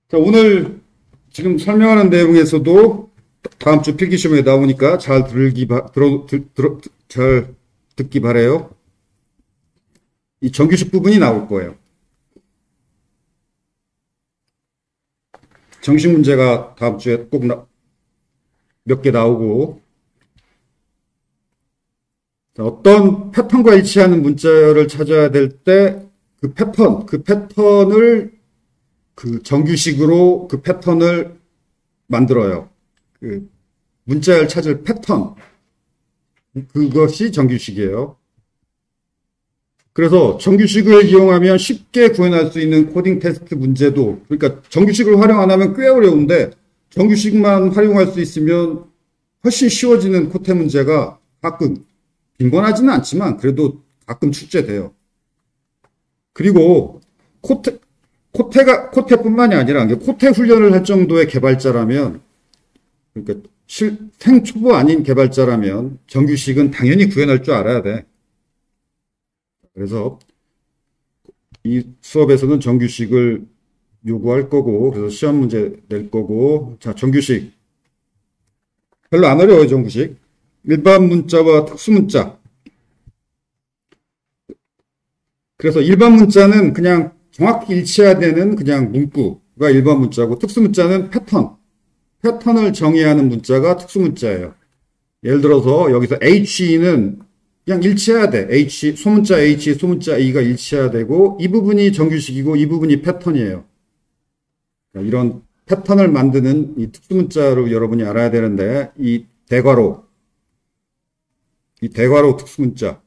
자, 오늘 지금 설명하는 내용에서도 다음 주 필기시험에 나오니까 잘 잘 듣기 바래요. 이 정규식 부분이 나올 거예요. 정식 문제가 다음 주에 꼭 몇 개 나오고, 자, 어떤 패턴과 일치하는 문자열을 찾아야 될 때 그 패턴을 그 정규식으로 그 패턴을 만들어요. 그 문자열 찾을 패턴. 그것이 정규식이에요. 그래서 정규식을 이용하면 쉽게 구현할 수 있는 코딩 테스트 문제도, 그러니까 정규식을 활용 안 하면 꽤 어려운데 정규식만 활용할 수 있으면 훨씬 쉬워지는 코테 문제가 가끔, 빈번하지는 않지만 그래도 가끔 출제돼요. 그리고 코테뿐만이 아니라 코테 훈련을 할 정도의 개발자라면, 그러니까 생초보 아닌 개발자라면 정규식은 당연히 구현할 줄 알아야 돼. 그래서 이 수업에서는 정규식을 요구할 거고, 그래서 시험 문제 낼 거고, 자, 정규식. 별로 안 어려워요, 정규식. 일반 문자와 특수 문자. 그래서 일반 문자는 그냥 정확히 일치해야 되는 그냥 문구가 일반 문자고, 특수 문자는 패턴을 정의하는 문자가 특수 문자예요. 예를 들어서 여기서 HE는 그냥 일치해야 돼. 소문자 H, 소문자 E가 일치해야 되고, 이 부분이 정규식이고 이 부분이 패턴이에요. 그러니까 이런 패턴을 만드는 이 특수 문자로 여러분이 알아야 되는데, 이 대괄호 특수 문자.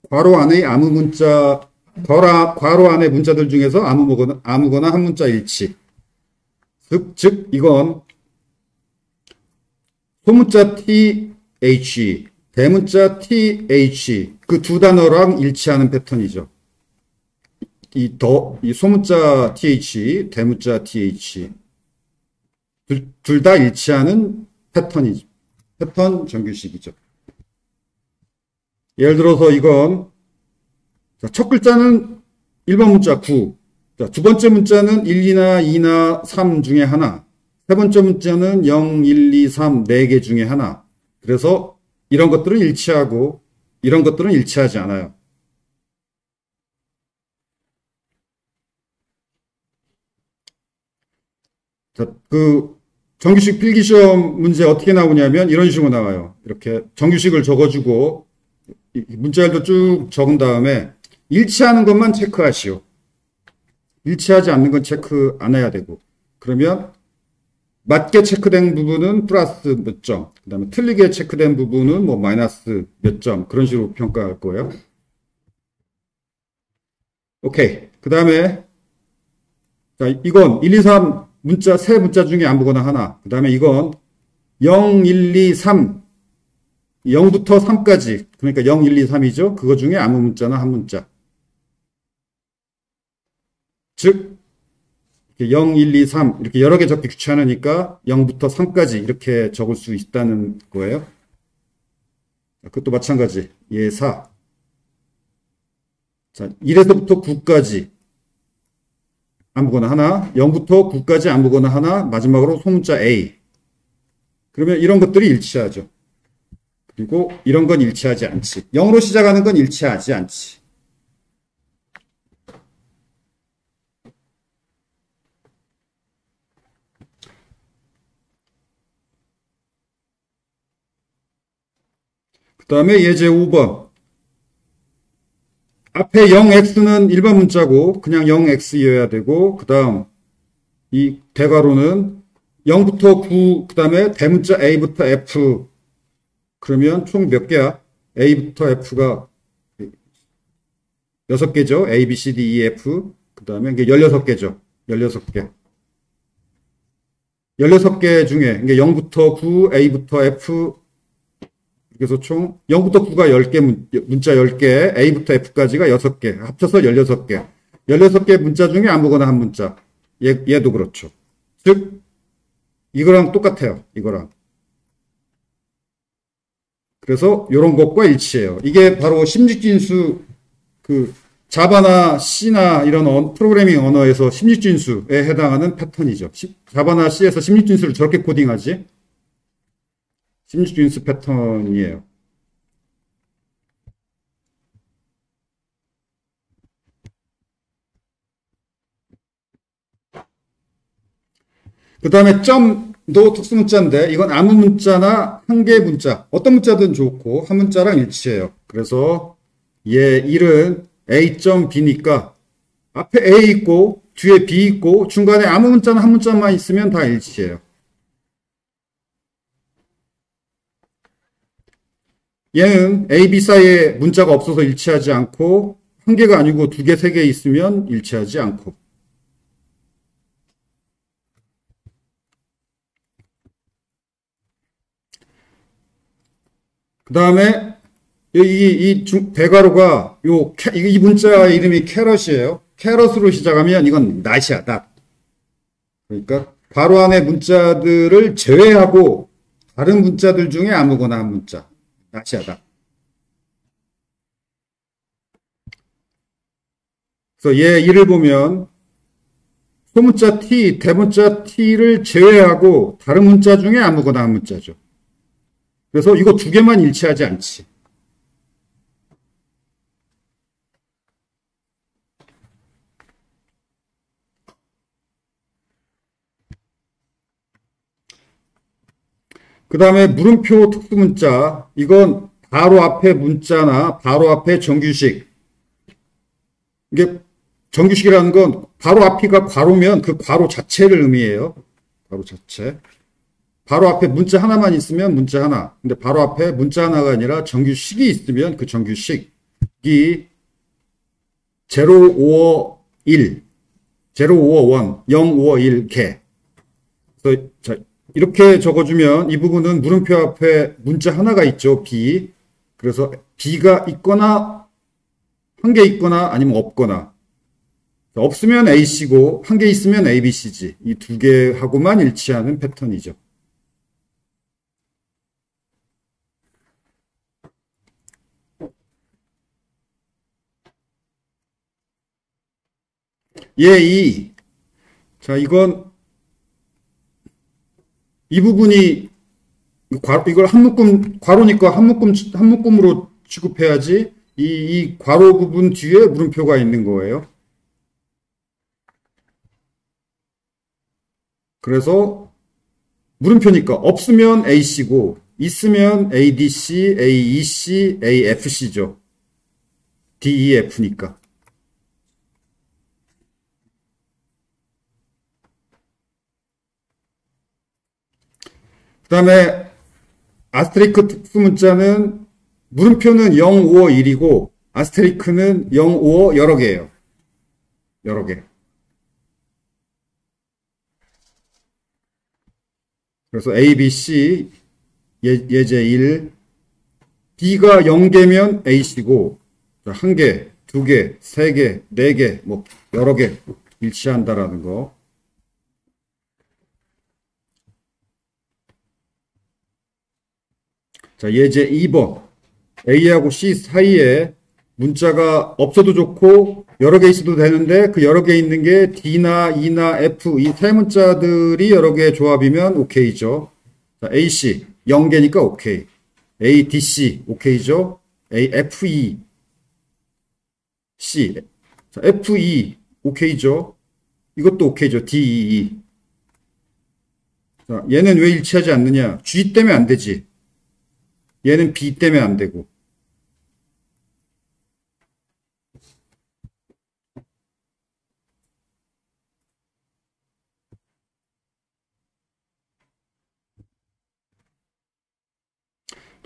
괄호 안의 아무 문자, 괄호 안의 문자들 중에서 아무거나 한 문자 일치. 즉, 이건 소문자 TH, 대문자 TH, 그 두 단어랑 일치하는 패턴이죠. 이 소문자 TH, 대문자 TH. 둘 다 일치하는 패턴이죠. 패턴 정규식이죠. 예를 들어서 이건, 자, 첫 글자는 일반 문자 9. 자, 두 번째 문자는 1, 2나 2나 3 중에 하나. 세 번째 문자는 0, 1, 2, 3, 4개 중에 하나. 그래서 이런 것들은 일치하고 이런 것들은 일치하지 않아요. 자, 그 정규식 필기시험 문제 어떻게 나오냐면 이런 식으로 나와요. 이렇게 정규식을 적어주고 문자열도 쭉 적은 다음에 일치하는 것만 체크하시오. 일치하지 않는 건 체크 안 해야 되고, 그러면 맞게 체크된 부분은 플러스 몇 점, 그 다음에 틀리게 체크된 부분은 뭐 마이너스 몇 점, 그런 식으로 평가할 거예요. 오케이. 그 다음에, 자, 이건 1, 2, 3 세 문자 중에 아무거나 하나. 그 다음에 이건 0, 1, 2, 3, 0부터 3까지, 그러니까 0, 1, 2, 3이죠. 그거 중에 아무 문자나 한 문자. 즉, 0, 1, 2, 3 이렇게 여러 개 적기 귀찮으니까 0부터 3까지 이렇게 적을 수 있다는 거예요. 그것도 마찬가지. 예사. 자, 1에서부터 9까지 아무거나 하나, 0부터 9까지 아무거나 하나, 마지막으로 소문자 A. 그러면 이런 것들이 일치하죠. 그리고 이런 건 일치하지 않지. 0으로 시작하는 건 일치하지 않지. 그 다음에 예제 5번. 앞에 0x는 일반 문자고 그냥 0x여야 되고, 그 다음 이 대괄호는 0부터 9, 그 다음에 대문자 a부터 f. 그러면 총 몇 개야? a부터 f가 6개죠. a, b, c, d, e, f. 그 다음에 이게 16개죠. 16개. 16개 중에 0부터 9, a부터 f. 그래서 총 0부터 9가 10개, 문자 10개, A부터 F까지가 6개, 합쳐서 16개. 16개 문자 중에 아무거나 한 문자. 얘도 그렇죠. 즉, 이거랑 똑같아요. 이거랑. 그래서 이런 것과 일치해요. 이게 바로 심직진수 그 자바나 C나 이런 프로그래밍 언어에서 16진수에 해당하는 패턴이죠. 자바나 C에서 16진수를 저렇게 코딩하지? 16진수 패턴이에요. 그 다음에 점도 특수문자인데 이건 아무 문자나 한 개의 문자, 어떤 문자든 좋고 한 문자랑 일치해요. 그래서 얘 1은 A.B니까 앞에 A 있고 뒤에 B 있고 중간에 아무 문자나 한 문자만 있으면 다 일치해요. 얘는 A, B 사이에 문자가 없어서 일치하지 않고 한 개가 아니고 두 개, 세 개 있으면 일치하지 않고. 그 다음에 이 대괄호가 이 문자 이름이 캐럿이에요. 캐럿으로 시작하면 이건 낫이야, 낫. 그러니까 괄호 안에 문자들을 제외하고 다른 문자들 중에 아무거나 한 문자. 낫이야, 낫. 그래서 얘 일을 보면 소문자 T, 대문자 T를 제외하고 다른 문자 중에 아무거나 한 문자죠. 그래서 이거 두 개만 일치하지 않지. 그 다음에 물음표 특수문자. 이건 바로 앞에 문자나 바로 앞에 정규식. 이게 정규식이라는 건 바로 앞이가 괄호면 그 괄호 자체를 의미해요. 괄호 자체. 바로 앞에 문자 하나만 있으면 문자 하나. 근데 바로 앞에 문자 하나가 아니라 정규식이 있으면 그 정규식이 0, 5, 1, 0, 5, 1, 0, 5, 1, 개. 그래서 자, 이렇게 적어주면 이 부분은 물음표 앞에 문자 하나가 있죠. B. 그래서 B가 있거나 한 개 있거나 아니면 없거나. 없으면 A씨고 한 개 있으면 ABC지. 이 두 개하고만 일치하는 패턴이죠. 얘 2. 자, 이건 이 부분이 이걸 괄호니까 한 묶음으로 취급해야지 이 괄호 부분 뒤에 물음표가 있는 거예요. 그래서 물음표니까 없으면 AC고 있으면 ADC, AEC, AFC죠. DEF니까. 그 다음에 아스테리크 특수문자는 물음표는 0, 5, 1이고 아스테리크는 0, 5 여러 개예요. 여러 개. 그래서 A, B, C 예제 1 B가 0개면 A씨고 한 개, 두 개, 세 개, 네 개, 뭐 여러 개 일치한다라는 거. 자, 예제 2번. A하고 C 사이에 문자가 없어도 좋고 여러 개 있어도 되는데 그 여러 개 있는 게 D나 E나 F 이 세 문자들이 여러 개의 조합이면 오케이죠. 자, AC 0개니까 오케이. ADC 오케이죠. AFE C 자, FE 오케이죠. 이것도 오케이죠. DEE 자, 얘는 왜 일치하지 않느냐? G 때문에 안 되지. 얘는 B 때문에 안 되고.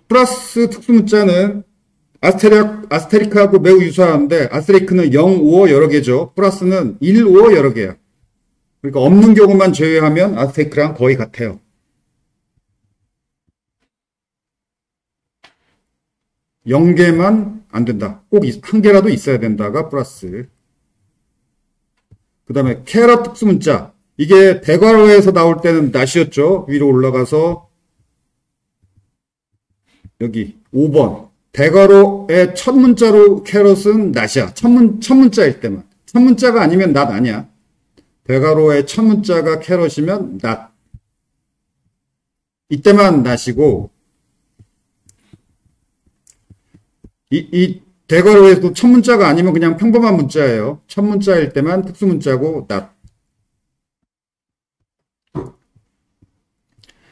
플러스 특수문자는 아스테리크하고 매우 유사한데 아스테리크는 0, 5 여러 개죠. 플러스는 1, 5 여러 개야. 그러니까 없는 경우만 제외하면 아스테리크랑 거의 같아요. 0개만 안 된다. 꼭 한 개라도 있어야 된다가 플러스. 그 다음에 캐럿 특수문자. 이게 대괄호에서 나올 때는 낫이었죠. 위로 올라가서 여기 5번 대괄호의 첫 문자로 캐럿은 낫이야. 첫 문자일 때만. 첫 문자가 아니면 낫 아니야. 대괄호의 첫 문자가 캐럿이면 낫. 이때만 낫이고, 이 대괄호에도 첫 문자가 아니면 그냥 평범한 문자예요. 첫 문자일 때만 특수 문자고, 낫.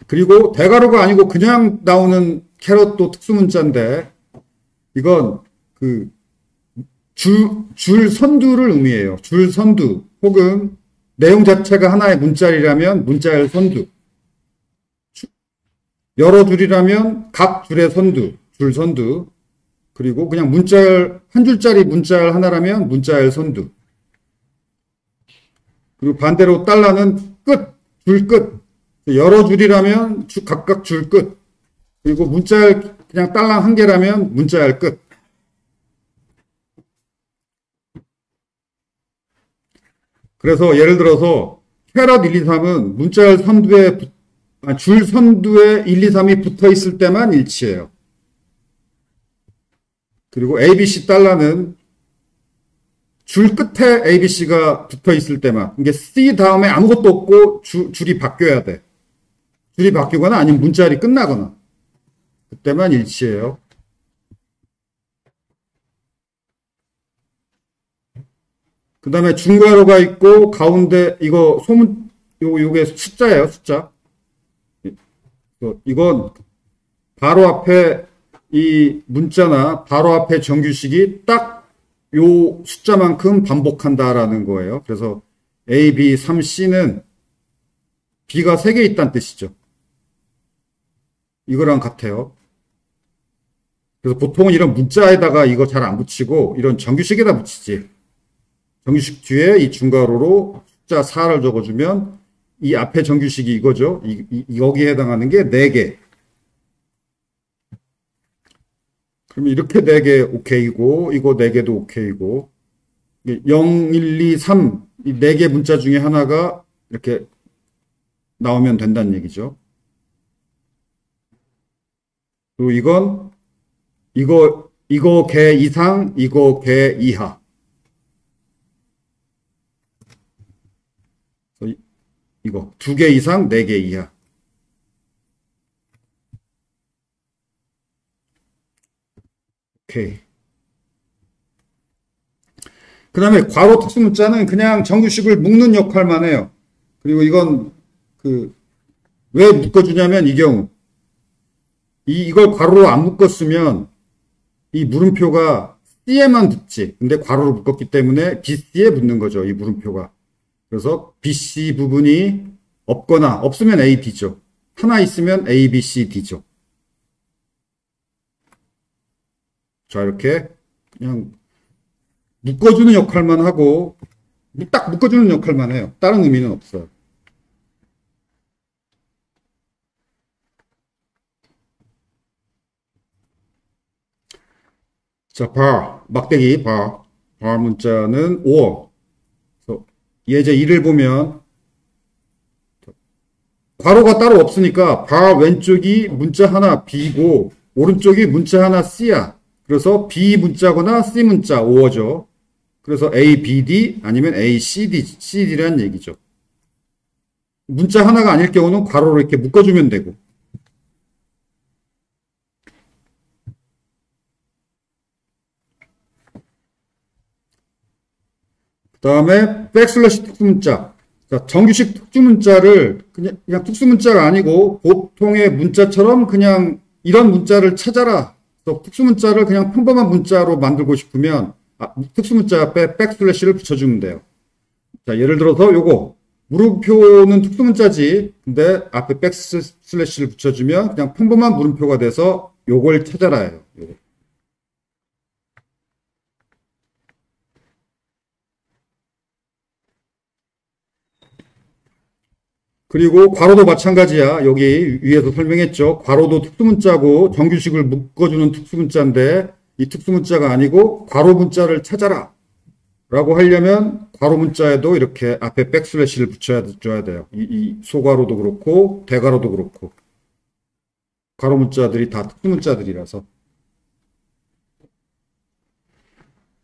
그리고 대괄호가 아니고 그냥 나오는 캐럿도 특수 문자인데, 이건 줄 선두를 의미해요. 줄 선두 혹은 내용 자체가 하나의 문자리라면 문자열 선두, 여러 줄이라면 각 줄의 선두, 줄 선두, 그리고 그냥 문자열 한 줄짜리 문자열 하나라면 문자열 선두. 그리고 반대로 달러는 끝, 줄 끝. 여러 줄이라면 각각 줄 끝. 그리고 문자열 그냥 달랑 한 개라면 문자열 끝. 그래서 예를 들어서 캐럿 1, 2, 3은 문자열 선두에 줄 선두에 1, 2, 3이 붙어 있을 때만 일치해요. 그리고 ABC 달러는 줄 끝에 ABC가 붙어 있을 때만, 이게 C 다음에 아무것도 없고 줄이 바뀌어야 돼. 줄이 바뀌거나 아니면 문자열이 끝나거나 그때만 일치해요. 그 다음에 중괄호가 있고 가운데 이거 소문 요게 숫자예요. 숫자. 이건 바로 앞에 이 문자나 바로 앞에 정규식이 딱 요 숫자만큼 반복한다라는 거예요. 그래서 A, B, 3, C는 B가 3개 있다는 뜻이죠. 이거랑 같아요. 그래서 보통은 이런 문자에다가 이거 잘 안 붙이고 이런 정규식에다 붙이지. 정규식 뒤에 이 중괄호로 숫자 4를 적어주면 이 앞에 정규식이 이거죠. 여기에 해당하는 게 4개. 그러면 이렇게 4개 오케이고 이거 4개도 오케이고 0, 1, 2, 3 이 4개 문자 중에 하나가 이렇게 나오면 된다는 얘기죠. 그리고 이거 개 이상, 이거 개 이하. 이거 2개 이상, 4개 이하. 오케이. 그 다음에 괄호 특수문자는 그냥 정규식을 묶는 역할만 해요. 그리고 이건 왜 묶어주냐면 이 경우 이걸 괄호로 안 묶었으면 이 물음표가 C에만 붙지. 근데 괄호로 묶었기 때문에 BC에 붙는 거죠. 이 물음표가. 그래서 BC 부분이 없거나 없으면 AD죠. 하나 있으면 A, B, C, D죠. 자, 이렇게 그냥 묶어주는 역할만 하고 딱 묶어주는 역할만 해요. 다른 의미는 없어요. 자, 막대기, bar 문자는 5어. 예제 1을 보면 괄호가 따로 없으니까 bar 왼쪽이 문자 하나 B고 오른쪽이 문자 하나 C야. 그래서 B 문자거나 C 문자 5어죠. 그래서 A, B, D 아니면 A, C, D라는 얘기죠. 문자 하나가 아닐 경우는 괄호로 이렇게 묶어주면 되고. 그 다음에 백슬래시 특수문자. 자, 정규식 특수문자를 그냥 특수문자가 아니고 보통의 문자처럼 그냥 이런 문자를 찾아라. 그래서 특수문자를 그냥 평범한 문자로 만들고 싶으면 특수문자 앞에 백슬래시를 붙여주면 돼요. 자, 예를 들어서 요거 물음표는 특수문자지. 근데 앞에 백슬래시를 붙여주면 그냥 평범한 물음표가 돼서 요걸 찾아라예요. 요거. 그리고 괄호도 마찬가지야. 여기 위에서 설명했죠. 괄호도 특수문자고 정규식을 묶어주는 특수문자인데 이 특수문자가 아니고 괄호 문자를 찾아라 라고 하려면 괄호 문자에도 이렇게 앞에 백슬래시를 붙여줘야 돼요. 이 소괄호도 그렇고 대괄호도 그렇고 괄호 문자들이 다 특수문자들이라서.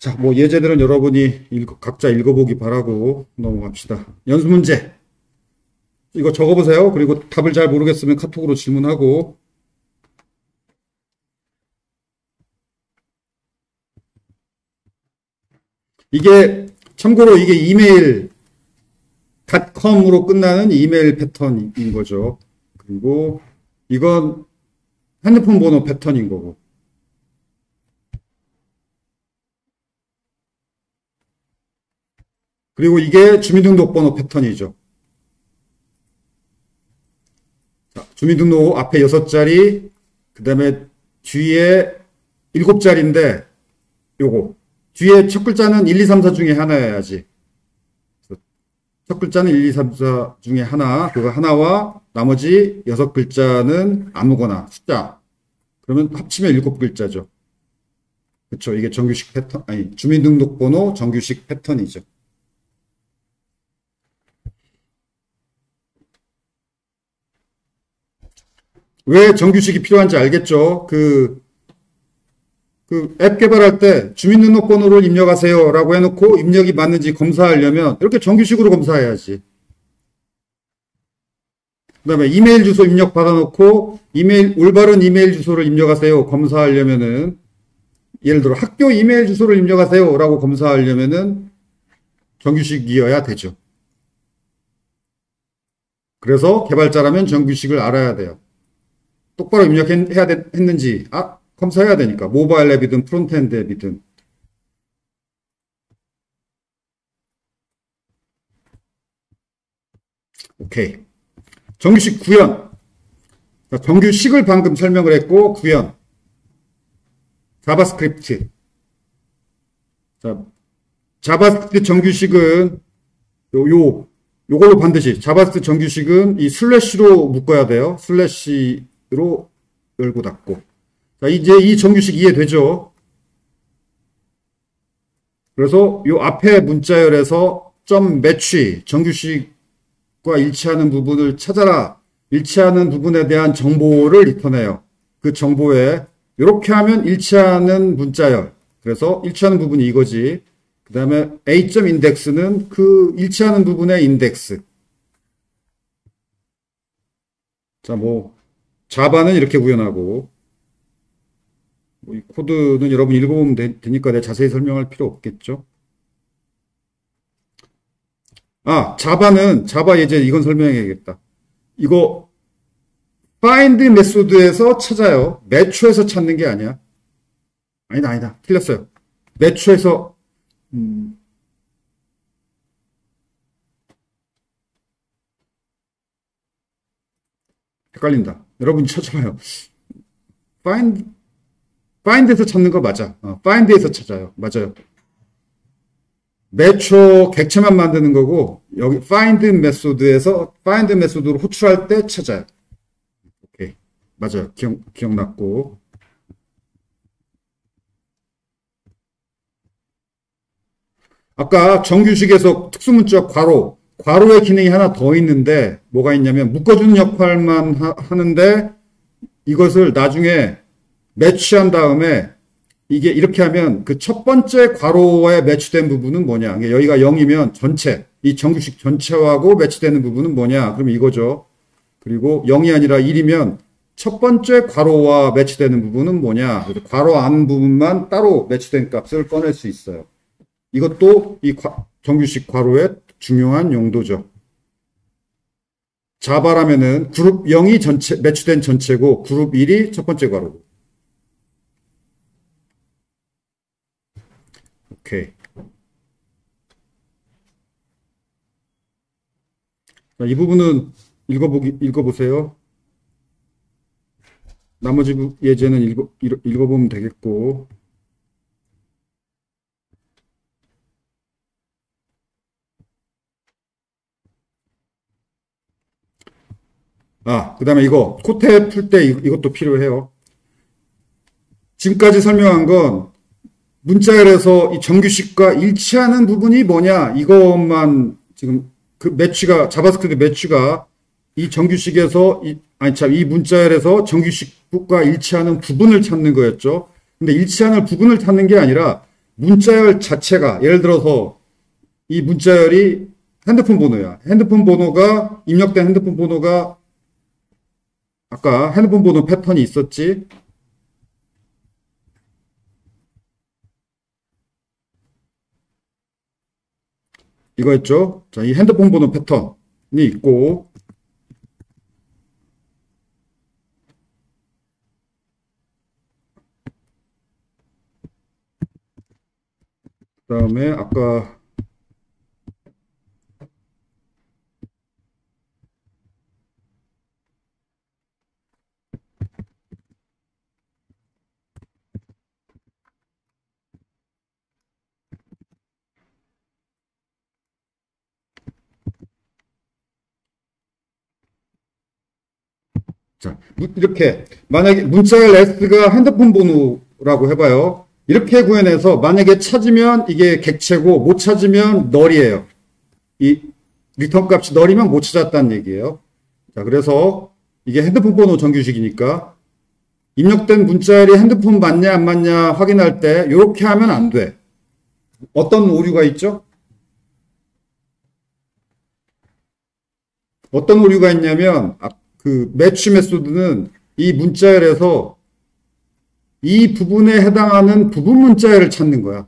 자, 뭐 예제들은 여러분이 각자 읽어보기 바라고 넘어갑시다. 연수 문제. 이거 적어보세요. 그리고 답을 잘 모르겠으면 카톡으로 질문하고. 참고로 이게 이메일 닷컴으로 끝나는 이메일 패턴인 거죠. 그리고 이건 핸드폰 번호 패턴인 거고. 그리고 이게 주민등록번호 패턴이죠. 자, 주민등록 앞에 6자리, 그 다음에 뒤에 7자리인데 요거 뒤에 첫 글자는 1, 2, 3, 4 중에 하나여야지. 첫 글자는 1, 2, 3, 4 중에 하나, 그거 하나와 나머지 6글자는 아무거나 숫자. 그러면 합치면 7글자죠. 그쵸. 이게 정규식 패턴, 아니, 주민등록번호 정규식 패턴이죠. 왜 정규식이 필요한지 알겠죠? 그 앱 개발할 때 주민등록번호를 입력하세요 라고 해놓고 입력이 맞는지 검사하려면 이렇게 정규식으로 검사해야지. 그 다음에 이메일 주소 입력 받아놓고 올바른 이메일 주소를 입력하세요 검사하려면은, 예를 들어 학교 이메일 주소를 입력하세요 라고 검사하려면은 정규식이어야 되죠. 그래서 개발자라면 정규식을 알아야 돼요. 똑바로 입력해야 했는지 검사해야 되니까. 모바일 앱이든 프론트엔드 앱이든. 오케이. 정규식 구현. 자, 정규식을 방금 설명을 했고, 구현. 자바스크립트. 자, 자바스크립트 정규식은 요걸로 반드시 자바스크립트 정규식은 이 슬래시로 묶어야 돼요. 슬래시로 열고 닫고. 자, 이제 이 정규식 이해되죠? 그래서 요 앞에 문자열에서 점 매치, 정규식과 일치하는 부분을 찾아라. 일치하는 부분에 대한 정보를 리턴해요. 그 정보에 이렇게 하면 일치하는 문자열. 그래서 일치하는 부분이 이거지. 그 다음에 A.점 인덱스는 그 일치하는 부분의 인덱스. 자, 뭐 자바는 이렇게 구현하고, 뭐 이 코드는 여러분 읽어보면 되니까 내가 자세히 설명할 필요 없겠죠. 자바 예제 이건 설명해야겠다. 이거 find 메소드에서 찾아요. 매추에서 찾는 게 아니야. 아니다. 틀렸어요. 매추에서 헷갈린다. 여러분이 찾아봐요. find에서 찾는 거 맞아. find에서 찾아요. 맞아요. 매초 객체만 만드는 거고, 여기 find 메소드로 호출할 때 찾아요. 오케이. 맞아요. 기억났고. 아까 정규식에서 특수문자 괄호의 기능이 하나 더 있는데, 뭐가 있냐면, 묶어주는 역할만 하는데, 이것을 나중에 매치한 다음에, 이게 이렇게 하면 그 첫 번째 괄호에 매치된 부분은 뭐냐. 여기가 0이면 전체, 이 정규식 전체하고 매치되는 부분은 뭐냐. 그럼 이거죠. 그리고 0이 아니라 1이면 첫 번째 괄호와 매치되는 부분은 뭐냐. 그래서 괄호 안 부분만 따로 매치된 값을 꺼낼 수 있어요. 이것도 이 정규식 괄호의 중요한 용도죠. 자바라면은 그룹 0이 매치된 전체고 그룹 1이 첫 번째 괄호고. 오케이. 자, 이 부분은 읽어보세요. 나머지 예제는 읽어보면 되겠고. 그 다음에 이거, 코테 풀 때 이것도 필요해요. 지금까지 설명한 건 문자열에서 이 정규식과 일치하는 부분이 뭐냐, 이것만 지금 그 매치가, 자바스크립트 매치가 이 정규식에서, 이 문자열에서 정규식과 일치하는 부분을 찾는 거였죠. 근데 일치하는 부분을 찾는 게 아니라 문자열 자체가, 예를 들어서 이 문자열이 핸드폰 번호야. 핸드폰 번호가, 입력된 핸드폰 번호가, 아까 핸드폰 번호 패턴이 있었지? 이거였죠? 자, 이 핸드폰 번호 패턴이 있고, 그 다음에 아까 자, 이렇게 만약에 문자열 S가 핸드폰 번호라고 해봐요. 이렇게 구현해서 만약에 찾으면 이게 객체고 못 찾으면 널이에요. 이 리턴 값이 널이면 못 찾았다는 얘기예요. 자, 그래서 이게 핸드폰 번호 정규식이니까 입력된 문자열이 핸드폰 맞냐 안 맞냐 확인할 때 이렇게 하면 안 돼. 어떤 오류가 있죠? 어떤 오류가 있냐면 그 매치 메소드는 이 문자열에서 이 부분에 해당하는 부분 문자열을 찾는 거야.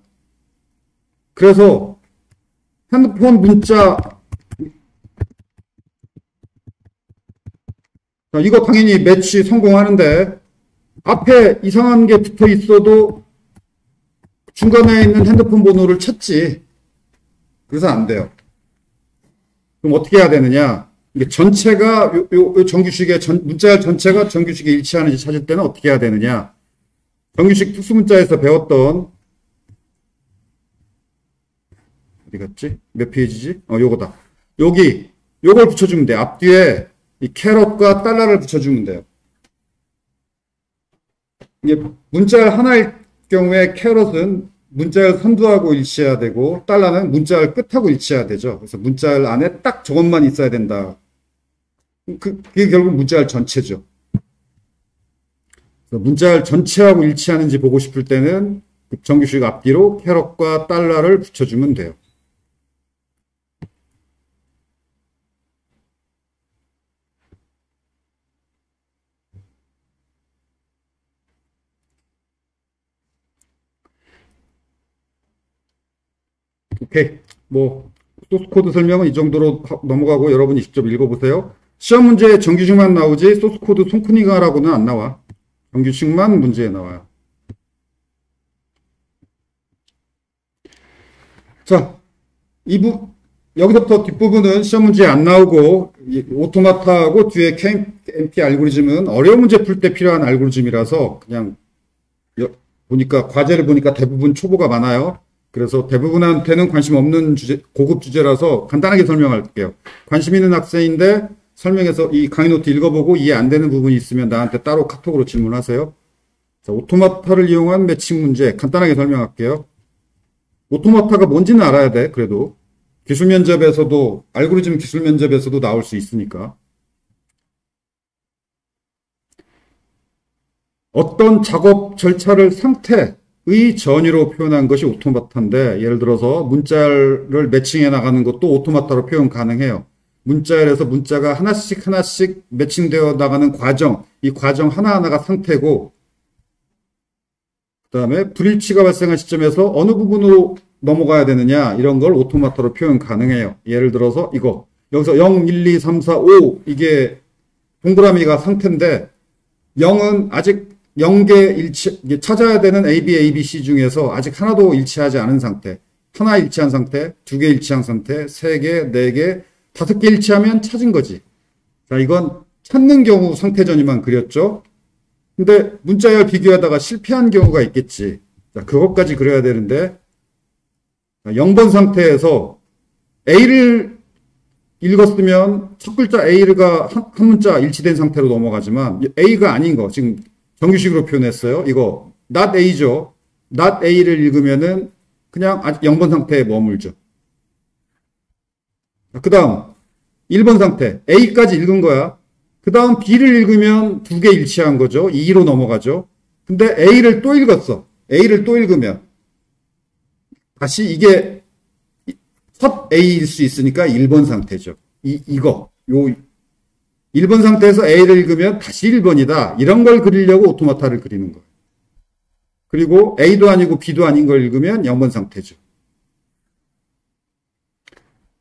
그래서 핸드폰 문자, 자, 이거 당연히 매치 성공하는데 앞에 이상한 게 붙어 있어도 중간에 있는 핸드폰 번호를 찾지. 그래서 안 돼요. 그럼 어떻게 해야 되느냐? 이게 전체가 요 정규식의 문자열 전체가 정규식에 일치하는지 찾을 때는 어떻게 해야 되느냐? 정규식 특수문자에서 배웠던 어디 갔지? 몇 페이지지? 요거다. 여기 요걸 붙여주면 돼. 앞뒤에 이 캐럿과 달러를 붙여주면 돼요. 이게 문자열 하나일 경우에 캐럿은 문자열 선두하고 일치해야 되고 달러는 문자열 끝하고 일치해야 되죠. 그래서 문자열 안에 딱 저것만 있어야 된다. 그게 결국 문자열 전체죠. 문자열 전체하고 일치하는지 보고 싶을 때는 정규식 앞뒤로 캐럿과 달러를 붙여주면 돼요. 오케이. 소스 코드 설명은 이 정도로 넘어가고 여러분이 직접 읽어보세요. 시험 문제에 정규식만 나오지 소스 코드 손크니가라고는 안 나와. 정규식만 문제에 나와요. 자, 여기서부터 뒷부분은 시험 문제에 안 나오고 오토마타하고 뒤에 KMP 알고리즘은 어려운 문제 풀 때 필요한 알고리즘이라서 그냥 보니까 과제를 보니까 대부분 초보가 많아요. 그래서 대부분한테는 관심 없는 고급 주제라서 간단하게 설명할게요. 관심 있는 학생인데 설명해서 이 강의 노트 읽어보고 이해 안 되는 부분이 있으면 나한테 따로 카톡으로 질문하세요. 자, 오토마타를 이용한 매칭 문제 간단하게 설명할게요. 오토마타가 뭔지는 알아야 돼. 그래도 기술 면접에서도 알고리즘 기술 면접에서도 나올 수 있으니까. 어떤 작업 절차를 상태의 전위로 표현한 것이 오토마타인데 예를 들어서 문자를 매칭해 나가는 것도 오토마타로 표현 가능해요. 문자열에서 문자가 하나씩 매칭되어 나가는 과정, 이 과정 하나하나가 상태고 그 다음에 불일치가 발생한 시점에서 어느 부분으로 넘어가야 되느냐 이런 걸 오토마타로 표현 가능해요. 예를 들어서 이거 여기서 0, 1, 2, 3, 4, 5 이게 동그라미가 상태인데 0은 아직 0개 일치 찾아야 되는 A, B, A, B, C 중에서 아직 하나도 일치하지 않은 상태, 하나 일치한 상태, 2개 일치한 상태, 3개, 4개, 5개 일치하면 찾은 거지. 자, 이건 찾는 경우 상태전이만 그렸죠. 근데 문자열 비교하다가 실패한 경우가 있겠지. 자, 그것까지 그려야 되는데 0번 상태에서 A를 읽었으면 첫 글자 A가 한 문자 일치된 상태로 넘어가지만 A가 아닌 거 지금 정규식으로 표현했어요. 이거 not A죠. not A를 읽으면은 그냥 아직 0번 상태에 머물죠. 그 다음 1번 상태 A까지 읽은 거야. 그 다음 B를 읽으면 2개 일치한 거죠. 2로 넘어가죠. 근데 A를 또 읽었어. A를 또 읽으면 다시 이게 첫 A일 수 있으니까 1번 상태죠. 이거. 요 1번 상태에서 A를 읽으면 다시 1번이다. 이런 걸 그리려고 오토마타를 그리는 거예요. 그리고 A도 아니고 B도 아닌 걸 읽으면 0번 상태죠.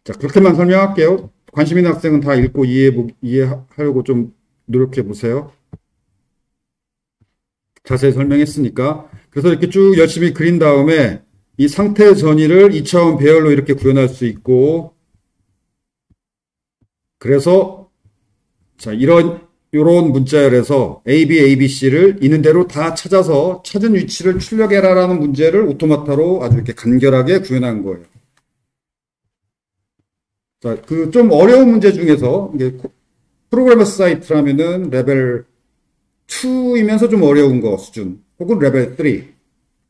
자, 그렇게만 설명할게요. 관심 있는 학생은 다 읽고 이해하려고 좀 노력해 보세요. 자세히 설명했으니까. 그래서 이렇게 쭉 열심히 그린 다음에 이 상태 전위를 2차원 배열로 이렇게 구현할 수 있고, 그래서 자, 요런 문자열에서 A, B, A, B, C를 있는 대로 다 찾아서 찾은 위치를 출력해라라는 문제를 오토마타로 아주 이렇게 간결하게 구현한 거예요. 자, 그 좀 어려운 문제 중에서 이게 프로그래머 사이트라면은 레벨 2이면서 좀 어려운 거 수준, 혹은 레벨 3.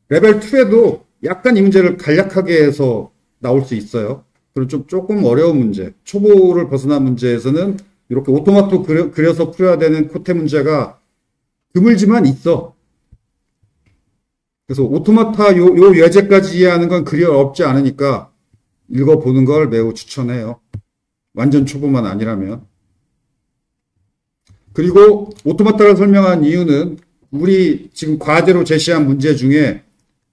레벨 2에도 약간 이 문제를 간략하게 해서 나올 수 있어요. 그리고 조금 어려운 문제, 초보를 벗어난 문제에서는 이렇게 오토마토 그려서 풀어야 되는 코테 문제가 드물지만 있어. 그래서 오토마타 요 예제까지 이해하는 건 그리 어렵지 않으니까 읽어보는 걸 매우 추천해요. 완전 초보만 아니라면. 그리고 오토마타를 설명한 이유는 우리 지금 과제로 제시한 문제 중에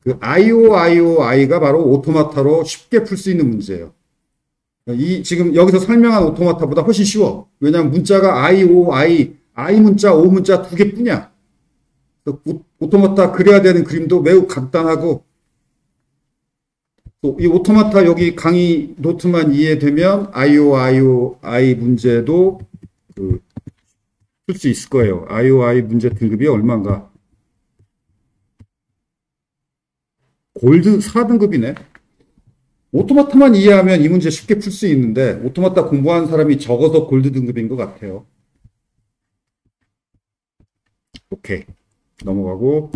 그 IOIOI가 바로 오토마타로 쉽게 풀 수 있는 문제예요. 지금 여기서 설명한 오토마타보다 훨씬 쉬워. 왜냐하면 문자가 IOI, I 문자, O 문자 두 개뿐이야. 오토마타 그려야 되는 그림도 매우 간단하고, 또 이 오토마타 여기 강의 노트만 이해되면 IOIOI 문제도 풀 수 있을 거예요. IOI 문제 등급이 얼마인가? 골드 4등급이네. 오토마타만 이해하면 이 문제 쉽게 풀 수 있는데 오토마타 공부한 사람이 적어서 골드 등급인 것 같아요. 오케이. 넘어가고.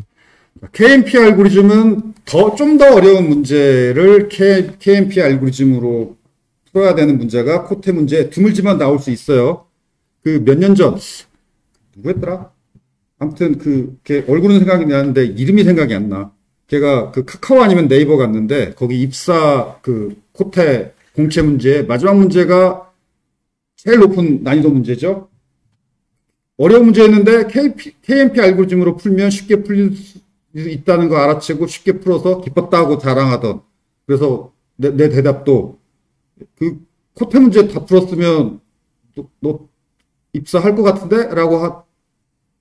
KMP 알고리즘은 좀 더 어려운 문제를 KMP 알고리즘으로 풀어야 되는 문제가 코테 문제 드물지만 나올 수 있어요. 그 몇 년 전, 누구였더라? 아무튼 걔 얼굴은 생각이 나는데 이름이 생각이 안 나. 걔가 그 카카오 아니면 네이버 갔는데 거기 입사 코테 공채 문제 마지막 문제가 제일 높은 난이도 문제죠. 어려운 문제였는데 KMP 알고리즘으로 풀면 쉽게 풀릴 수 있다는 거 알아채고 쉽게 풀어서 기뻤다고 자랑하던. 그래서 내 대답도 그 코테 문제 다 풀었으면 너 입사할 것 같은데? 라고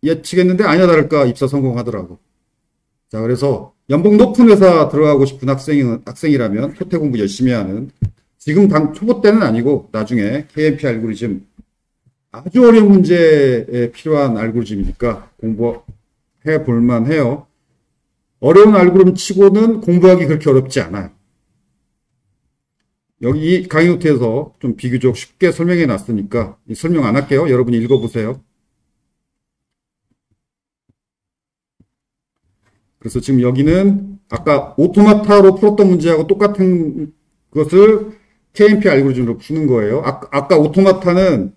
예측했는데 아니나 다를까 입사 성공하더라고. 자, 그래서 연봉 높은 회사 들어가고 싶은 학생이라면 코테 공부 열심히 하는, 지금 초보 때는 아니고 나중에 KMP 알고리즘 아주 어려운 문제에 필요한 알고리즘이니까 공부해 볼만 해요. 어려운 알고리즘 치고는 공부하기 그렇게 어렵지 않아요. 여기 이 강의 노트에서 좀 비교적 쉽게 설명해 놨으니까 설명 안 할게요. 여러분이 읽어보세요. 그래서 지금 여기는 아까 오토마타로 풀었던 문제하고 똑같은 것을 KMP 알고리즘으로 푸는 거예요. 아까 오토마타는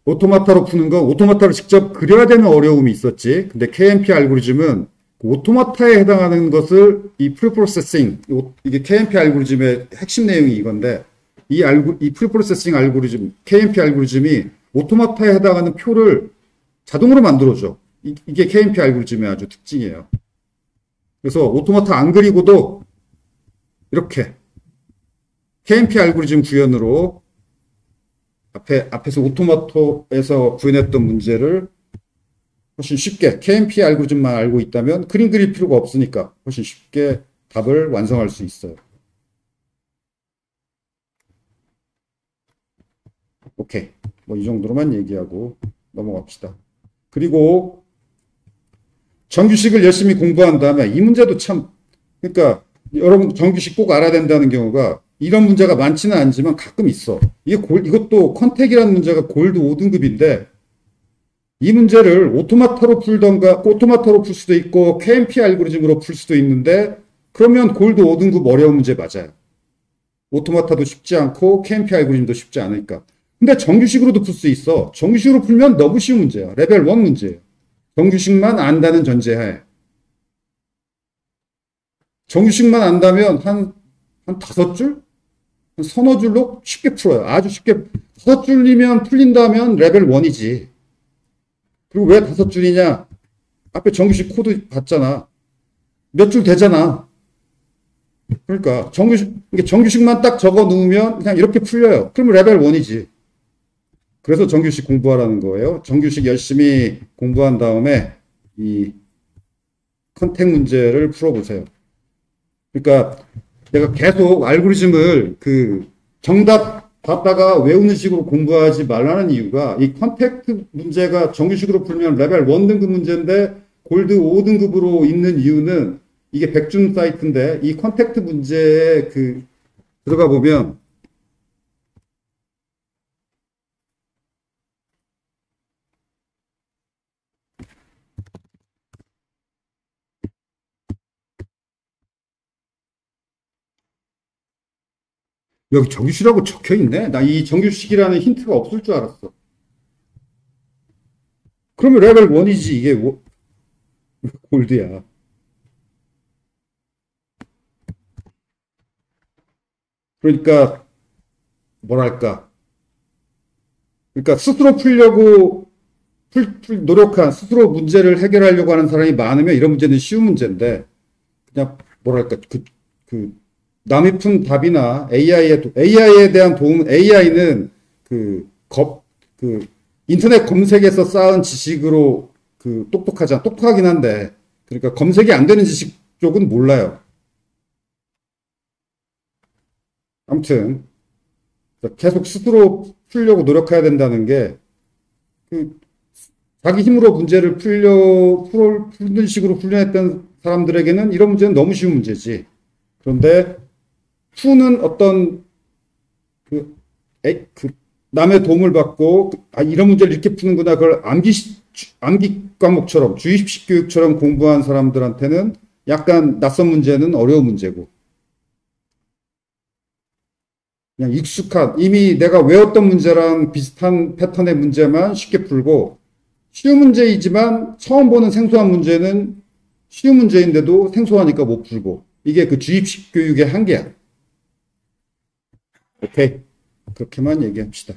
오토마타로 푸는 거, 오토마타를 직접 그려야 되는 어려움이 있었지. 근데 KMP 알고리즘은 오토마타에 해당하는 것을 이 프리프로세싱, 이게 KMP 알고리즘의 핵심 내용이 이건데, 이 프리프로세싱 알고리즘, KMP 알고리즘이 오토마타에 해당하는 표를 자동으로 만들어줘. 이게 KMP 알고리즘의 아주 특징이에요. 그래서 오토마타 안 그리고도 이렇게 KMP 알고리즘 구현으로 앞에서 오토마토에서 구현했던 문제를 훨씬 쉽게 KMP 알고리즘만 알고 있다면 그림 그릴 필요가 없으니까 훨씬 쉽게 답을 완성할 수 있어요. 오케이. 뭐 이 정도로만 얘기하고 넘어갑시다. 그리고 정규식을 열심히 공부한 다음에 이 문제도 참, 그러니까 여러분 정규식 꼭 알아야 된다는 경우가 이런 문제가 많지는 않지만 가끔 있어. 이것도 컨택이라는 문제가 골드 5등급인데 이 문제를 오토마타로 풀던가, 오토마타로 풀 수도 있고 KMP 알고리즘으로 풀 수도 있는데 그러면 골드 5등급 어려운 문제 맞아요. 오토마타도 쉽지 않고 KMP 알고리즘도 쉽지 않으니까. 근데 정규식으로도 풀 수 있어. 정규식으로 풀면 너무 쉬운 문제야. 레벨 1 문제예요. 정규식만 안다는 전제하에. 정규식만 안다면 한 5줄? 한 서너 줄로 쉽게 풀어요. 아주 쉽게. 5줄이면 풀린다면 레벨 1이지. 그리고 왜 5줄이냐? 앞에 정규식 코드 봤잖아. 몇 줄 되잖아. 그러니까 정규식만 딱 적어 놓으면 그냥 이렇게 풀려요. 그러면 레벨 1이지. 그래서 정규식 공부하라는 거예요. 정규식 열심히 공부한 다음에 이 컨택 문제를 풀어보세요. 그러니까 내가 계속 알고리즘을 그 정답 받다가 외우는 식으로 공부하지 말라는 이유가 이 컨택트 문제가 정규식으로 풀면 레벨 1 등급 문제인데 골드 5등급으로 있는 이유는 이게 백준 사이트인데 이 컨택트 문제에 그 들어가 보면 여기 정규식이라고 적혀 있네. 나 이 정규식이라는 힌트가 없을 줄 알았어. 그러면 레벨 1이지 이게 골드야. 그러니까 뭐랄까. 그러니까 스스로 풀려고 노력한 스스로 문제를 해결하려고 하는 사람이 많으면 이런 문제는 쉬운 문제인데 그냥 뭐랄까 그 남이 푼 답이나 AI에 대한 도움 AI는 그 인터넷 검색에서 쌓은 지식으로 똑똑하긴 한데 그러니까 검색이 안 되는 지식 쪽은 몰라요. 아무튼 계속 스스로 풀려고 노력해야 된다는 게 그 자기 힘으로 문제를 푸는 식으로 훈련했던 사람들에게는 이런 문제는 너무 쉬운 문제지. 그런데 푸는 어떤 그 남의 도움을 받고 이런 문제를 이렇게 푸는구나 그걸 암기 과목처럼 주입식 교육처럼 공부한 사람들한테는 약간 낯선 문제는 어려운 문제고 그냥 익숙한 이미 내가 외웠던 문제랑 비슷한 패턴의 문제만 쉽게 풀고 쉬운 문제이지만 처음 보는 생소한 문제는 쉬운 문제인데도 생소하니까 못 풀고 이게 그 주입식 교육의 한계야. 오케이. 그렇게만 얘기합시다.